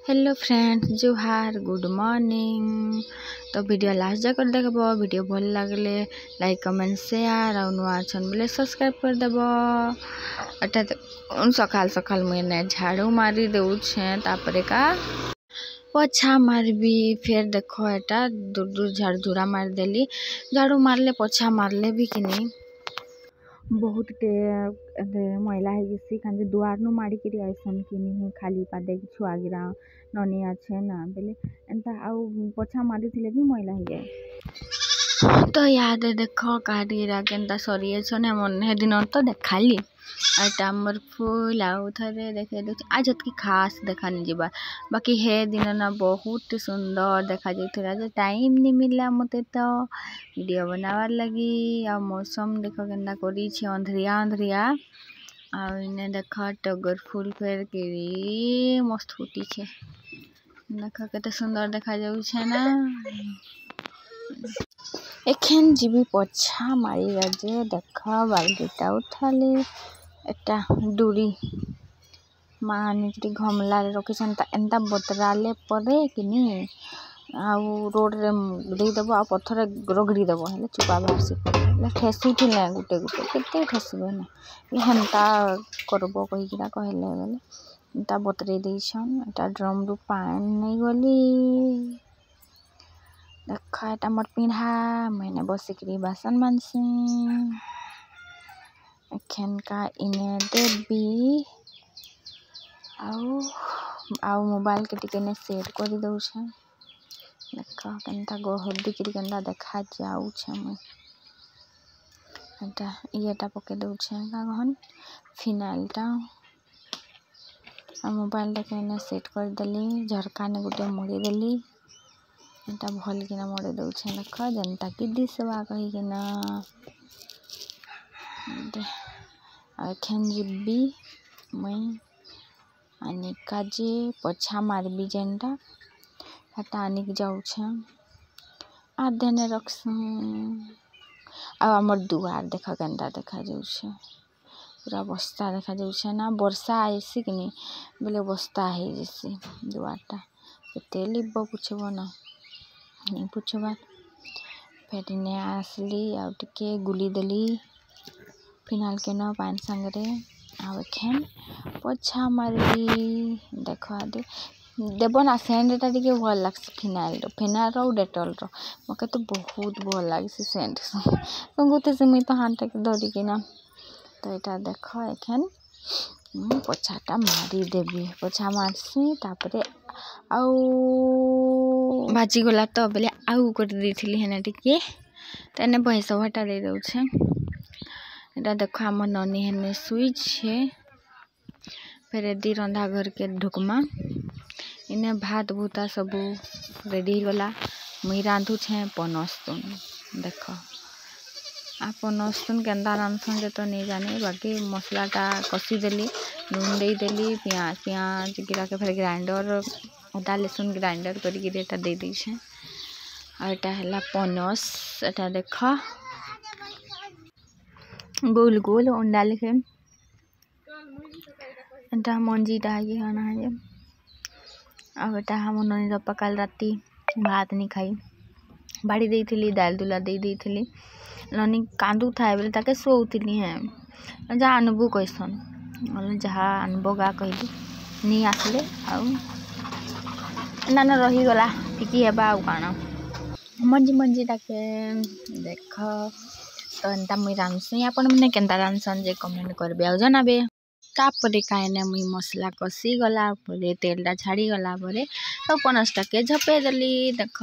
Hello friends, जुहार, good morning. तो video last जाकर देखब। वीडियो भल लगले लाइक कमेंट शेयर और नुआ छन बोले सब्सक्राइब कर देब। एटा सकाल सकाल मुझे झाड़ू मारी देउछे तापरे का पोछा मारबी। फिर देखो एटा दूर दूर झाड़ू मार देली। झाड़ू मारले पोछा मारले भी कि नहीं बहुत मैला है गसी कांजे दुआर नु माड़ी करी आइसन कि नहीं खाली पादे छुआ गिरा ननी अच्छे ना बेले एंता आउ पोछा मारी थिले भी मैला है जाए। तो याद है देखो काट गिरा केनता सरिए छने मन हे दिन तो देखाली आटा मोर फूल आउ थरे देखे दे आज की खास देखा नहीं जीवा। बाकी हे दिन ना बहुत सुंदर देखा जाइथरा जे टाइम नहीं मिला मते तो वीडियो बनावार लगी। आ मौसम देखो केनता करी छे अंधरिया अंधरिया आ इने देखो टगर फूल फेर केरी मस्त फूटी छे। देखो केते सुंदर देखा जाउ छे ना। एखन जीवी पोछा मारी राजे देखो बाल्टीटा उठाली एटा डूरी मानिकरी घमला रखी एंता बतराले परे कि नहीं आउ रोड रे दे देबो आ पत्थर रगड़ी देबो हेले चुपा बासी पड़े ठेसी थिले गुटे गुटे केते ठेसबे ना हेंता करबो कहि किरा कहले बेले एंता बतरे देछन। एटा ड्रम रु पानी नहीं गली देखा एटा मोर पिंढा मैंने बसिकरी बासन मानसी एखन का इने देबी आउ मोबाइल के टिके ने सेट कर दउ छे। देखा केनता गहदी करी केनता देखा जाउ छे मैं एटा येटा पके दउ छे का गहन फिनाइलटा आ मोबाइल टा के ने सेट कर देली झरका ने गुटे मोड़ी देली एटा भल किना मोड़ी दउ छे। देखा जनता की दिसवा कहि के ना एखन जीबी मैं अनिका जे पोछा मारबी जेनटा हटा आनिक जाउ छे आधे ने रखसु आ हमर दुआर देखा केनता देखा जाउ छे पूरा बस्ता देखा जाउ छे ना वर्षा आइसी कि नहीं बोले बस्ता है जैसे दुआरटा केते लिबो पूछबो ना नहीं पूछबा फिर ने आसली आ टिके गुली देली फिनाल के न पान संगरे आ एखन पोछा मारबी। देखो दे देबो ना सेंट टा टिके भल लागस फिनाइल रो डेटॉल रो मके तो बहुत भल लागस सेंट संगुते से मैं तो हाथ के धरी के ना तो एटा देखो एखन पोछाटा मारी देबी पोछा मारसी तापरे आउ बाजी गला तो बेले आउ कर देथिली हेना टिके तने पैसा हटा दे दउ छे। एटा देखो हम ननी हेने सुई छे फिर दी रंधा घर के ढुकमा इने भात भूता सब रेडी गला मुई रांधु छे पनस्तुन। देखो आ पनस्तुन केंदा रांधसन जे तो नहीं जाने बाकी मसलाटा कसी देली नून दे देली प्याज गिरा के फिर ग्राइंडर अदा लहसुन ग्राइंडर करी एटा दे दी छे आ एटा हला पनस एटा देखो गोल गोल अंडा लिखे एटा मंजीटा है खाना है अब एटा हम ननी पकाल राती भात नहीं खाई बाड़ी देइथिली दाल दुला देइथिली ननी कांदू थाए बोले ताके सोउथिली है जा अनबू कैसन बोले जहाँ अनबो गा कहली नहीं आसले आउ ना रही गला टिकी हेबा आउ काना मंजी मंजीटा के देख तो एंता मुई रांधसी आपण मैंने केनता रांधसन जे कमेंट करबे आ जनाबे तापरे कायने मुई मसला कसी गला परे तेलटा छाड़ी गला परे तो पनसटा के झपे देली। देख